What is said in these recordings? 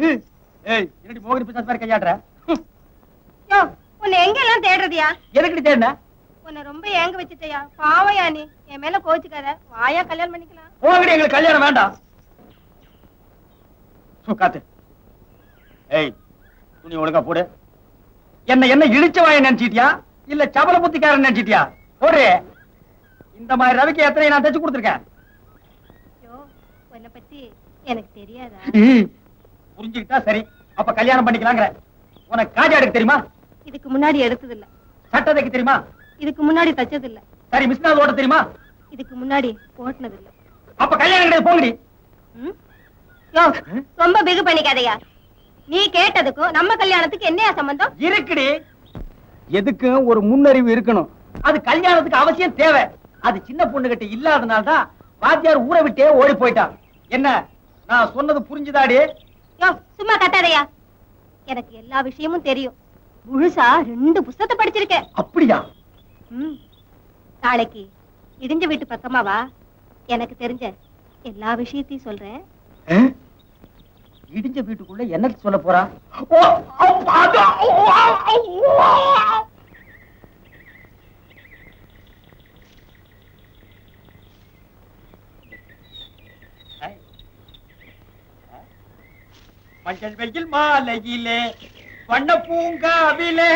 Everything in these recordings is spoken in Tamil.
ஏய் என்னடி மோகினி பிசாசு மாதிரி கையாடுற? யோ உன்னை எங்க எல்லாம் தேடுறதியா? எதுக்கு தேடுன? உன்னை ரொம்ப ஏங்க வச்சுட்டயா. பாவையா நீ என் மேல கோச்சுக்காத. வாயா கல்யாணம் பண்ணிக்கலாம். போகடி, எங்களுக்கு கல்யாணம் வேண்டாம். காத்து. ஏய் துணி ஒழுங்கா போடு. என்ன இழிச்ச வாய நினைச்சிட்டியா இல்ல சபல புத்திக்காரன் நினைச்சிட்டியா? போடு. இந்த மாதிரி ரவிக்கு எத்தனை நான் தச்சு கொடுத்துருக்கேன். யோ உன்னை பத்தி எனக்கு தெரியாதா? புரிஞ்சுக்கிட்டா சரி. அப்ப கல்யாணம் பண்ணிக்கலாங்கிற. உனக்கு காஜா எடுக்க தெரியுமா? இதுக்கு முன்னாடி எடுத்தது இல்ல. சட்டை தைக்க தெரியுமா? இதுக்கு முன்னாடி தச்சது இல்ல. சரி மிஷினாவது ஓட்ட தெரியுமா? இதுக்கு முன்னாடி ஓட்டுனது இல்ல. அப்ப கல்யாணம் கிடையாது, போங்கடி. யோ ரொம்ப பிகு பண்ணிக்காதயா. நீ கேட்டதுக்கும் நம்ம கல்யாணத்துக்கு என்னையா சம்பந்தம்? இருக்குடி. எதுக்கும் ஒரு முன்னறிவு இருக்கணும். அது கல்யாணத்துக்கு அவசியம் தேவை. அது சின்ன பொண்ணுகிட்ட இல்லாதனால்தான் வாத்தியார் ஊரை விட்டே ஓடி போயிட்டான். என்ன நான் சொன்னது புரிஞ்சுதாடி? யோ சும்மா கத்தாதயா. எனக்கு எல்லா விஷயமும் தெரியும். முழுசா 2 புத்தகத்தை படிச்சிருக்கேன். அப்படியா? நாளைக்கு இடிஞ்ச வீட்டு பக்கமா வா. எனக்கு தெரிஞ்ச எல்லா விஷயத்தையும் சொல்றேன். இடிஞ்ச வீட்டுக்குள்ள என்ன சொல்ல போறா? மஞ்சள் வெயில் மாலையிலே வண்ண பூங்காவிலே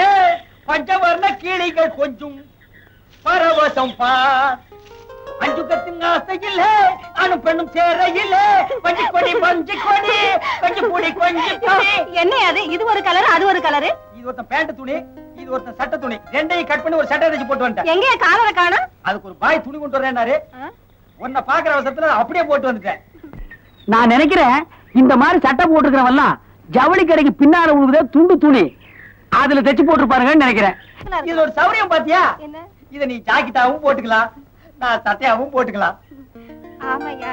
பஞ்சவர்ண கிளிகள் கொஞ்சம் பரவசம் பார். அஞ்சு கத்தின் ஆசையிலே அணு பெண்ணும் சேரையிலே பஞ்சு கொடி பஞ்சு கொடி பஞ்சு பொடி கொஞ்சி பொடி. என்ன அது? இது ஒரு கலர், அது ஒரு கலரு. இது ஒருத்தன் பேண்ட் துணி, இது ஒருத்தன் சட்டை துணி. ரெண்டையும் கட் பண்ணி ஒரு சட்டை தச்சு போட்டு வந்துட்டேன். எங்க காலரை காணோம்? அதுக்கு ஒரு பாய் துணி கொண்டு வரேன்னாரு. உன்னை பாக்குற அவசரத்துல அப்படியே போட்டு வந்துட்டேன். நான் நினைக்கிறேன் இந்த மாதிரி சட்டை போட்டுக்கிறவெல்லாம் ஜவுளி கடைக்கு பின்னால உழுகுதே துண்டு துணி, அதுல தைச்சு போட்டு பாருங்கன்னு நினைக்கிறேன். இது ஒரு சௌரியம் பாத்தியா? இத நீ ஜாக்கெட்டாவும் போட்டுக்கலாம், நான் சட்டையாவும் போட்டுக்கலாம். ஆமாயா.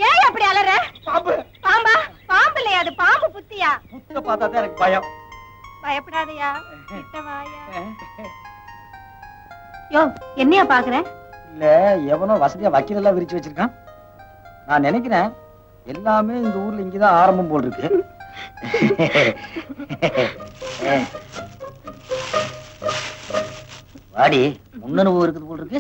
ஏன் அப்படி அலற? பாம்பு. பாம்பா? பாம்பு இல்லையா, அது பாம்பு புத்தியா? புத்த பார்த்தாதான் எனக்கு பயம். பயப்படாதயா. யோ என்னையா பாக்குற? இல்ல எவனோ வசதியா வக்கீலெல்லாம் விரிச்சு வச்சிருக்கான். நான் நினைக்கிறேன் எல்லாமே இந்த ஊர்ல இங்கதான் ஆரம்பம் போல் இருக்கு. வாடி, முன்னனுபவம் இருக்குது போல் இருக்கு.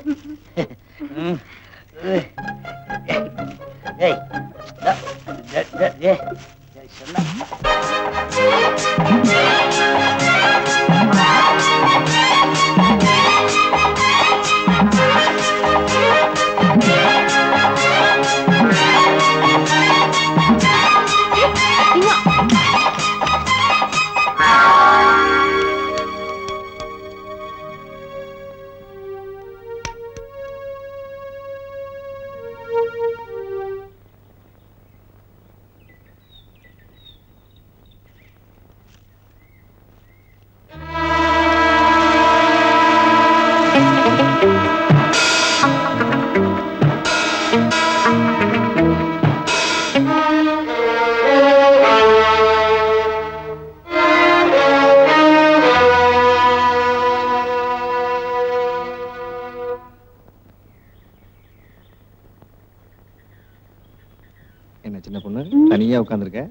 என்ன சின்ன பொண்ணு தனியா உட்கார்ந்திருக்க?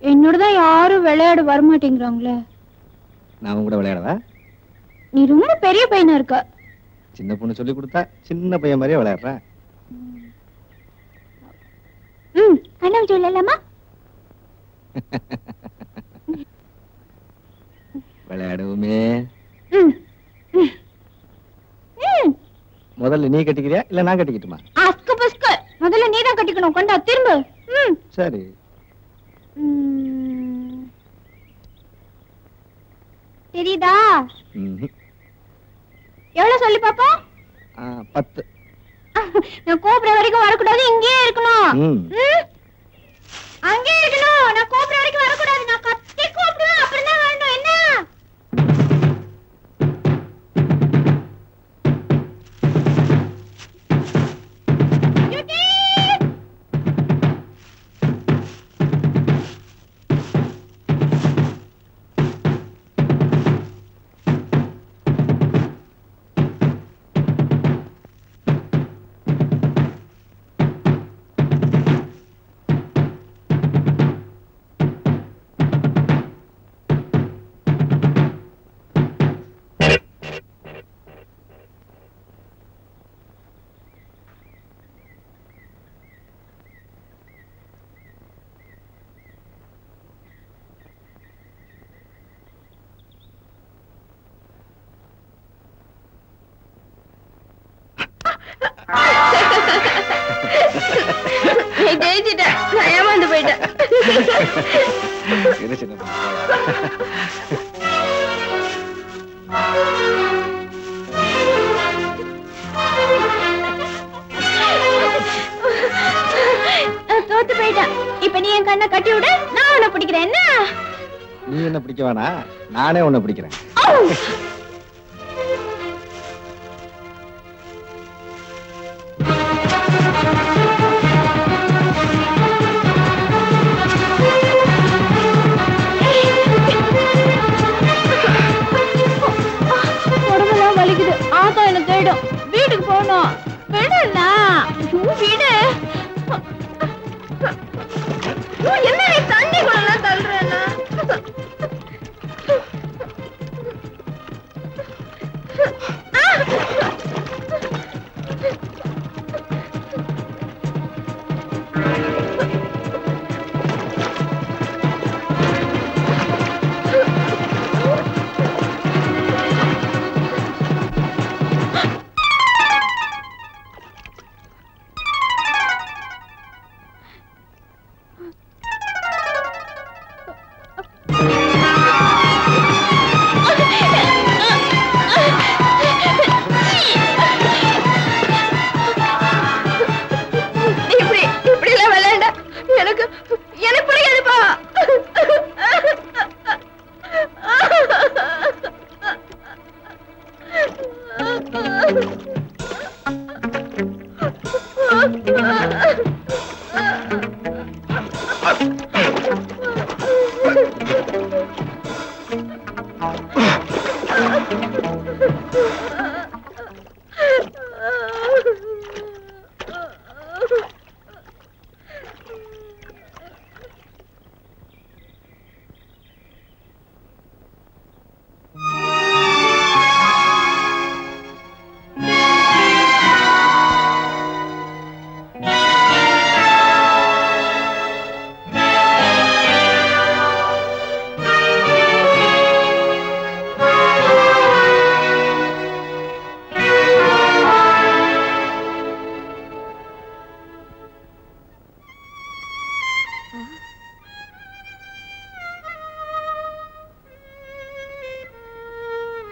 என்னோடதான் யாரும் விளையாட வரமாட்டேங்கிறாங்களே. நான் கூட விளையாடவா? நீ ரொம்ப பெரிய பையனா இருக்க. சின்ன பொண்ணு சொல்லி கொடுத்தா சின்ன பையன் மாதிரியே விளையாடுற. கண்ணா சொல்லலாமா? விளையாடுவோமே. முதல்ல நீ கட்டிக்கிறியா இல்ல நான் கட்டிக்கிட்டுமா? அஸ்கு பஸ்கு முதல்ல நீ தான் கட்டிக்கணும். கொண்டா திரும்ப. சரி. தெரியுதா? எவ்வளவு சொல்லி பாப்போம்? 10. நான் கூப்பிடுற வரைக்கும் வரக்கூடாது, இங்கேயே இருக்கணும். அங்கே இருக்கணும். நான் கூப்பிடுற வரைக்கும் வரக்கூடாது. நான் கத்தி கூப்பிடுவேன், அப்படிதான் வரணும். என்ன? நீ ஜெயிச்சிட்ட, நான் ஏமாந்து போயிட்டேன். இரு சின்ன பொண்ணு. தோத்து போயிட்டேன். இப்ப நீ என் கண்ணை கட்டி விட, நான் உன்னை பிடிக்கிறேன். என்ன நீ என்ன பிடிக்க வேணா, நானே உன்னை பிடிக்கிறேன். உடம்பெல்லாம் வலிக்குது. ஆத்தா என்ன தேடும். வீட்டுக்கு போகணும். விடல வீடு. என்ன நீ தண்ணி கூட தள்ளுறேன்னா?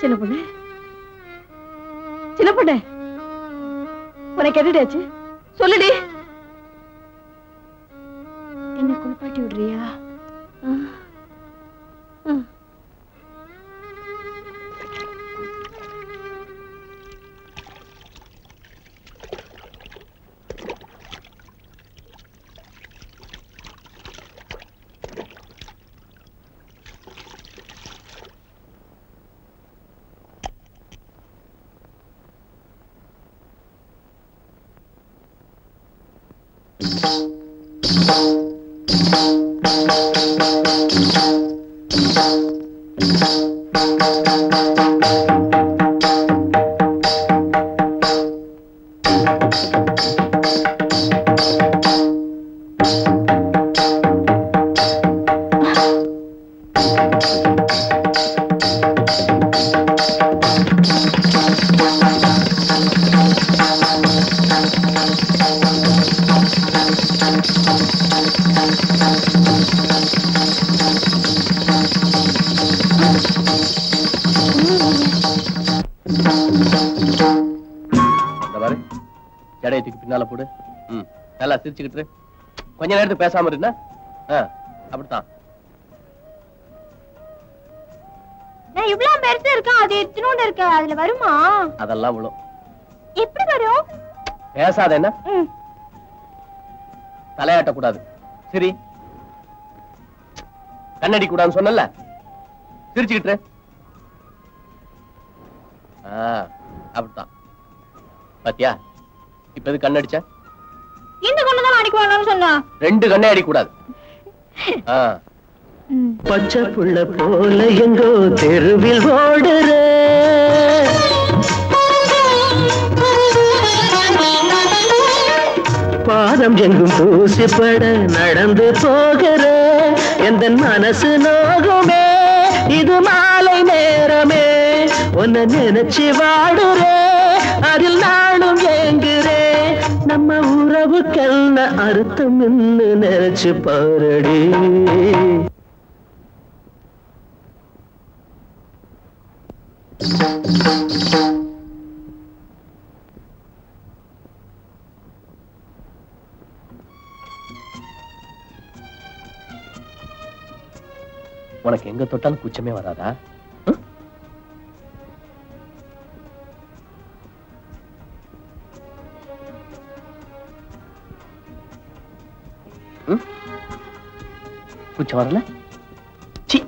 சின்ன பொண்ணு, சின்ன பொண்ணு, உனக்கு என்னடாச்சு? சொல்லுடி. என்ன குளிப்பாட்டி விடுறியா? ஜடையத்துக்கு பின்னால போடு. நல்லா சிரிச்சுக்கிட்டு கொஞ்ச நேரத்துக்கு பேசாம இருந்தா அப்படித்தான். நான் இவ்வளவு பெருசா இருக்கேன், அது இத்தினோண்டு இருக்கு, அதுல வருமா? அதெல்லாம் விழும். எப்படி வரும்? பேசாத. என்ன தலையாட்ட கூடாது. சரி, கண்ணடி கூடாதுன்னு சொன்னல, சிரிச்சுக்கிட்டு அப்படித்தான். பாத்தியா, இப்ப எது கண்ணடிச்ச? இந்த கண்ணதான் அடிக்க வேணாம்னு சொன்னா. ரெண்டு கண்ணே அடிக்க கூடாது. பச்சை புள்ள போல எங்கோ தெருவில் ஓடுற, பாதம் எங்கும் பூசிப்பட நடந்து போகிற, எந்த மனசு நோகுமே இது மாலை நேரமே, உன்னை நினைச்சு வாடுற, அதில் நானும் ஏங்குறே, நம்ம உறவு உறவுக்கென்ன அர்த்தம் என்று நினைச்சு பாரடி. உனக்கு எங்க தொட்டாலும் கூச்சமே வராதா? கூச்சம் வரல? சி.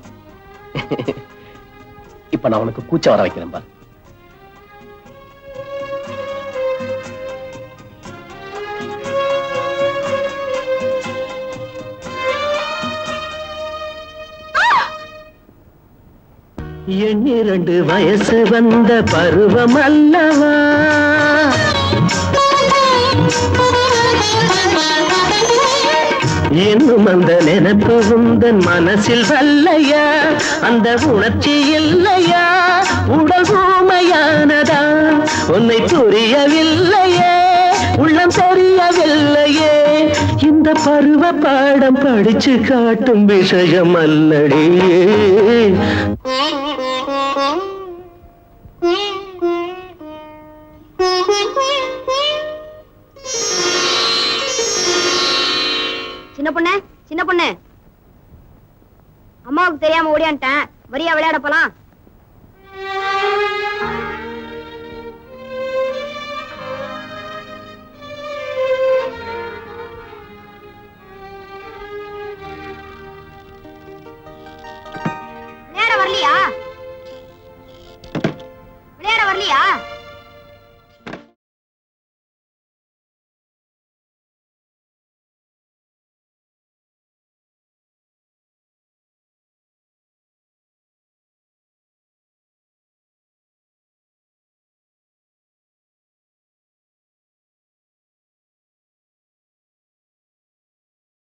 இப்ப நான் உனக்கு கூச்சம் வர வைக்கிறேன் பாரு. எண்ணிரண்டு வயசு வந்த பருவம் அல்லவா, இன்னும் அந்த நினைப்பு உந்தன் மனசில் வல்லையா, அந்த உணர்ச்சி இல்லையா, உடல் ஊமையானதா, உன்னை புரியவில்லையே, உள்ளம் தெரியவில்லையே, இந்த பருவ பாடம் படிச்சு காட்டும் விஷயம் அல்லடி. சின்ன பொண்ணு, அம்மாவுக்கு தெரியாம ஓடியான்ட்டேன். வரியா விளையாட போலாம்.